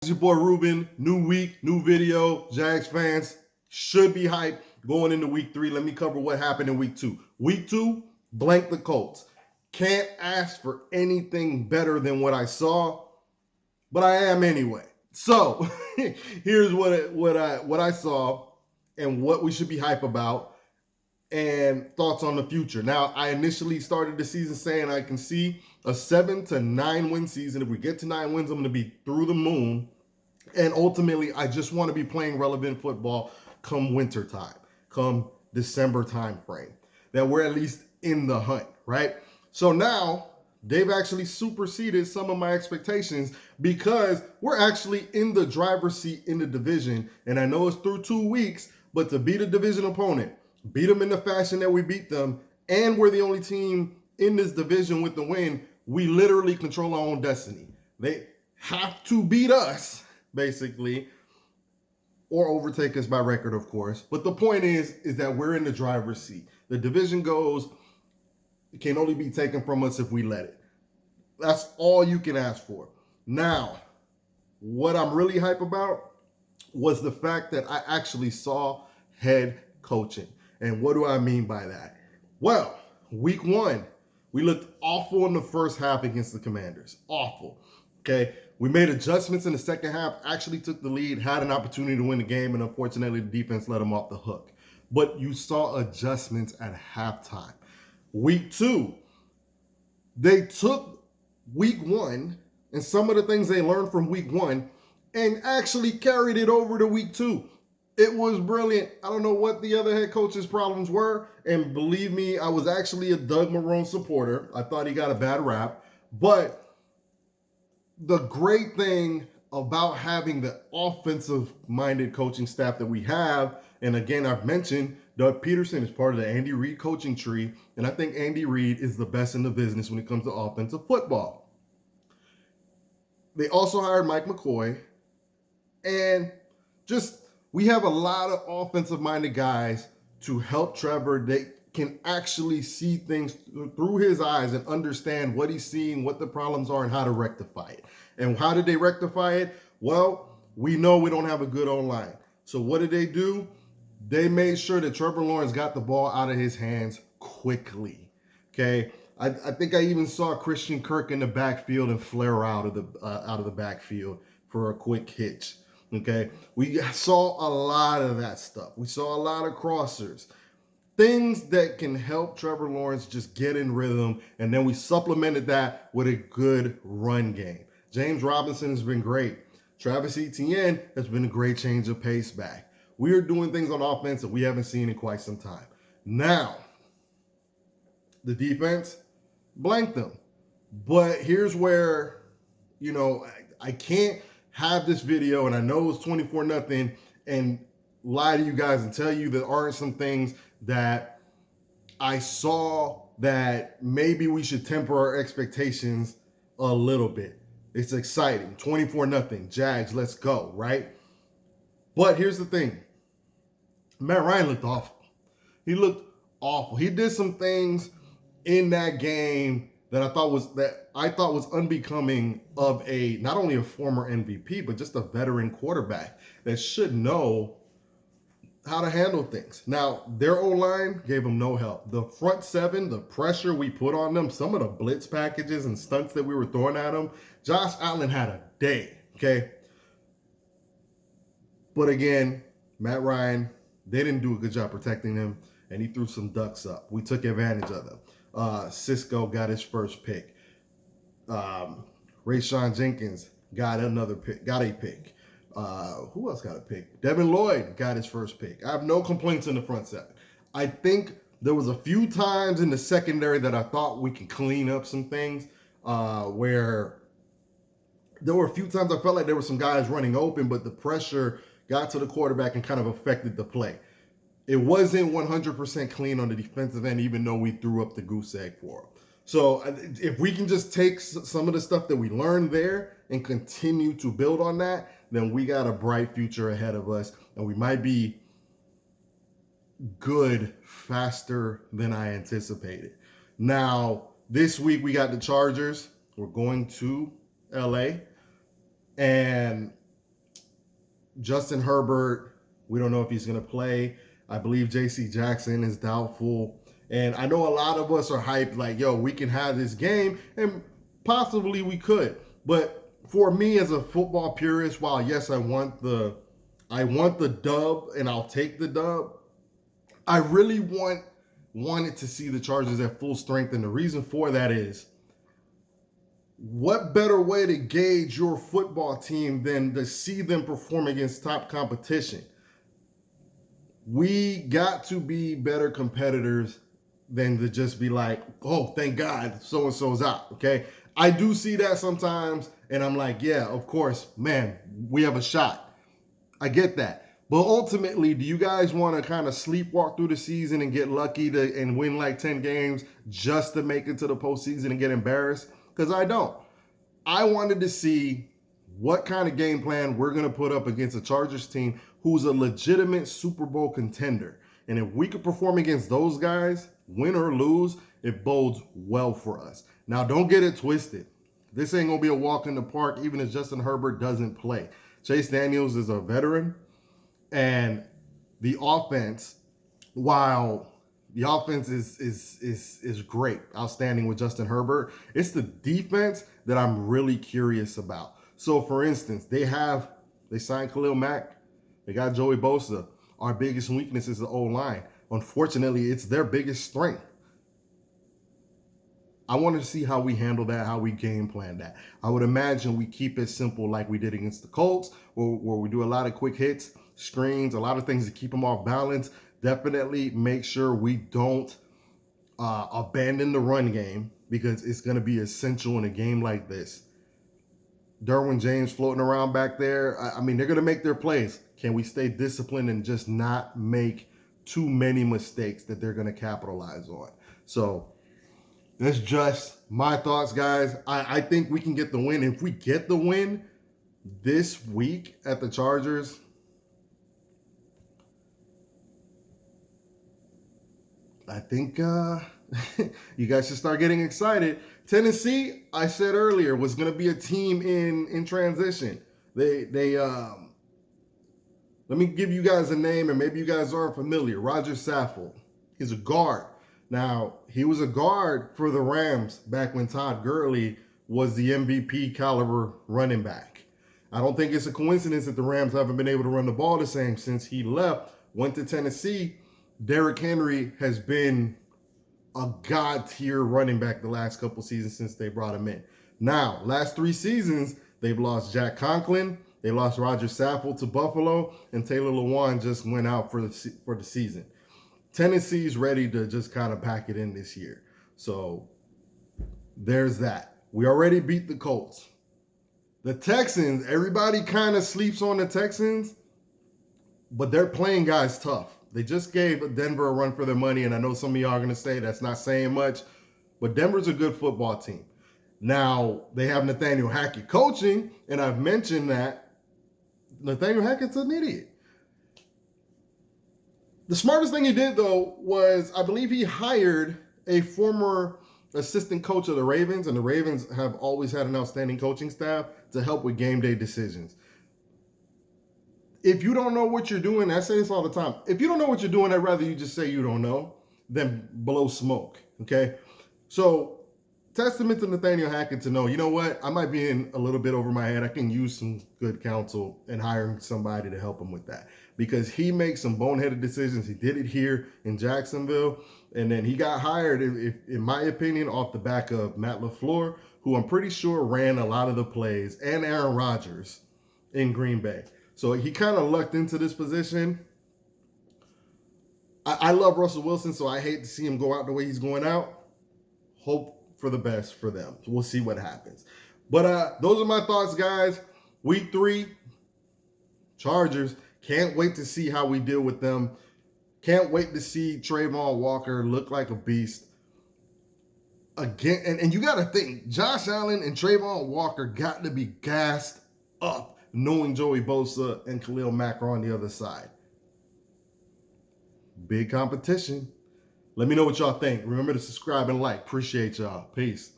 It's your boy Ruben. New week, new video. Jags fans should be hyped going into week 3. Let me cover what happened in week 2. Week 2, blank the Colts. Can't ask for anything better than what I saw, but I am anyway. So here's what I saw and what we should be hype about and thoughts on the future. Now, I initially started the season saying I can see a 7 to 9 win season. If we get to 9 wins, I'm going to be through the moon. And ultimately, I just want to be playing relevant football come winter time, come December time frame, that we're at least in the hunt, right? So now they've actually superseded some of my expectations because we're actually in the driver's seat in the division. And I know it's through 2 weeks, but to beat a division opponent, beat them in the fashion that we beat them, and we're the only team in this division with the win, we literally control our own destiny. They have to beat us, basically, or overtake us by record, of course. But the point is that we're in the driver's seat. The division goes, it can only be taken from us if we let it. That's all you can ask for. Now, what I'm really hype about was the fact that I actually saw head coaching. And what do I mean by that? Well, week 1, we looked awful in the first half against the Commanders. Awful. Okay. We made adjustments in the second half, actually took the lead, had an opportunity to win the game, and unfortunately the defense let them off the hook. But you saw adjustments at halftime. Week 2, they took week 1 and some of the things they learned from week 1 and actually carried it over to week 2. It was brilliant. I don't know what the other head coach's problems were. And believe me, I was actually a Doug Marrone supporter. I thought he got a bad rap. But the great thing about having the offensive-minded coaching staff that we have, and again, I've mentioned Doug Peterson is part of the Andy Reid coaching tree, and I think Andy Reid is the best in the business when it comes to offensive football. They also hired Mike McCoy, and just we have a lot of offensive-minded guys to help Trevor. They can actually see things through his eyes and understand what he's seeing, what the problems are, and how to rectify it. And how did they rectify it? Well, we know we don't have a good O-line. So what did they do? They made sure that Trevor Lawrence got the ball out of his hands quickly. Okay, I think I even saw Christian Kirk in the backfield and flare out of the backfield for a quick hitch. Okay, we saw a lot of that stuff. We saw a lot of crossers, things that can help Trevor Lawrence just get in rhythm, and then we supplemented that with a good run game. James Robinson has been great. Travis Etienne has been a great change of pace back. We are doing things on offense that we haven't seen in quite some time. Now, the defense, blank them. But here's where, I can't have this video, and I know it's 24-0, and lie to you guys and tell you there aren't some things that I saw that maybe we should temper our expectations a little bit. It's exciting. 24-0. Jags, let's go, right? But here's the thing. Matt Ryan looked awful. He looked awful. He did some things in that game that I thought was unbecoming of a not only a former MVP, but just a veteran quarterback that should know how to handle things. Now, their O-line gave them no help. The front seven, the pressure we put on them, some of the blitz packages and stunts that we were throwing at them, Josh Allen had a day, okay? But again, Matt Ryan, they didn't do a good job protecting him, and he threw some ducks up. We took advantage of them. Cisco got his first pick. Rayshawn Jenkins got a pick. Who else got a pick? Devin Lloyd got his first pick. I have no complaints in the front seven. I think there was a few times in the secondary that I thought we could clean up some things, where there were a few times I felt like there were some guys running open, but the pressure got to the quarterback and kind of affected the play. It wasn't 100% clean on the defensive end, even though we threw up the goose egg for them. So if we can just take some of the stuff that we learned there and continue to build on that, then we got a bright future ahead of us, and we might be good faster than I anticipated. Now, this week we got the Chargers. We're going to LA, and Justin Herbert, we don't know if he's going to play. I believe J.C. Jackson is doubtful. And I know a lot of us are hyped like, yo, we can have this game. And possibly we could. But for me as a football purist, while yes, I want the dub and I'll take the dub, I really wanted to see the Chargers at full strength. And the reason for that is, what better way to gauge your football team than to see them perform against top competition? We got to be better competitors than to just be like, oh, thank God so-and-so's out, okay? I do see that sometimes, and I'm like, yeah, of course, man, we have a shot. I get that. But ultimately, do you guys want to kind of sleepwalk through the season and get lucky and win like 10 games just to make it to the postseason and get embarrassed? Because I don't. I wanted to see what kind of game plan we're going to put up against a Chargers team who's a legitimate Super Bowl contender. And if we could perform against those guys, win or lose, it bodes well for us. Now, don't get it twisted. This ain't going to be a walk in the park, even if Justin Herbert doesn't play. Chase Daniels is a veteran. And the offense, while the offense is great, outstanding with Justin Herbert, it's the defense that I'm really curious about. So, for instance, they signed Khalil Mack. They got Joey Bosa. Our biggest weakness is the O-line. Unfortunately, it's their biggest strength. I want to see how we handle that, how we game plan that. I would imagine we keep it simple like we did against the Colts, where we do a lot of quick hits, screens, a lot of things to keep them off balance. Definitely make sure we don't abandon the run game, because it's going to be essential in a game like this. Derwin James floating around back there. I mean, they're going to make their plays. Can we stay disciplined and just not make too many mistakes that they're going to capitalize on? So that's just my thoughts, guys. I think we can get the win. If we get the win this week at the Chargers, I think you guys should start getting excited. Tennessee, I said earlier, was going to be a team in transition. Let me give you guys a name, and maybe you guys aren't familiar. Roger Saffold. He's a guard. Now, he was a guard for the Rams back when Todd Gurley was the MVP caliber running back. I don't think it's a coincidence that the Rams haven't been able to run the ball the same since he left, went to Tennessee. Derrick Henry has been a god-tier running back the last couple seasons since they brought him in. Now, last 3 seasons, they've lost Jack Conklin, they lost Roger Saffold to Buffalo, and Taylor Lewan just went out for the season. Tennessee's ready to just kind of pack it in this year. So there's that. We already beat the Colts. The Texans, everybody kind of sleeps on the Texans, but they're playing guys tough. They just gave Denver a run for their money, and I know some of y'all are going to say that's not saying much, but Denver's a good football team. Now, they have Nathaniel Hackett coaching, and I've mentioned that Nathaniel Hackett's an idiot. The smartest thing he did, though, was I believe he hired a former assistant coach of the Ravens, and the Ravens have always had an outstanding coaching staff to help with game day decisions. If you don't know what you're doing, I say this all the time. If you don't know what you're doing, I'd rather you just say you don't know than blow smoke, okay? So, testament to Nathaniel Hackett to know, you know what? I might be in a little bit over my head. I can use some good counsel and hiring somebody to help him with that, because he makes some boneheaded decisions. He did it here in Jacksonville, and then he got hired, in my opinion, off the back of Matt LaFleur, who I'm pretty sure ran a lot of the plays, and Aaron Rodgers in Green Bay. So he kind of lucked into this position. I love Russell Wilson, so I hate to see him go out the way he's going out. Hope for the best for them. So we'll see what happens. But those are my thoughts, guys. Week 3, Chargers. Can't wait to see how we deal with them. Can't wait to see Trayvon Walker look like a beast. Again, and you got to think, Josh Allen and Trayvon Walker got to be gassed up, knowing Joey Bosa and Khalil Mack are on the other side. Big competition. Let me know what y'all think. Remember to subscribe and like. Appreciate y'all. Peace.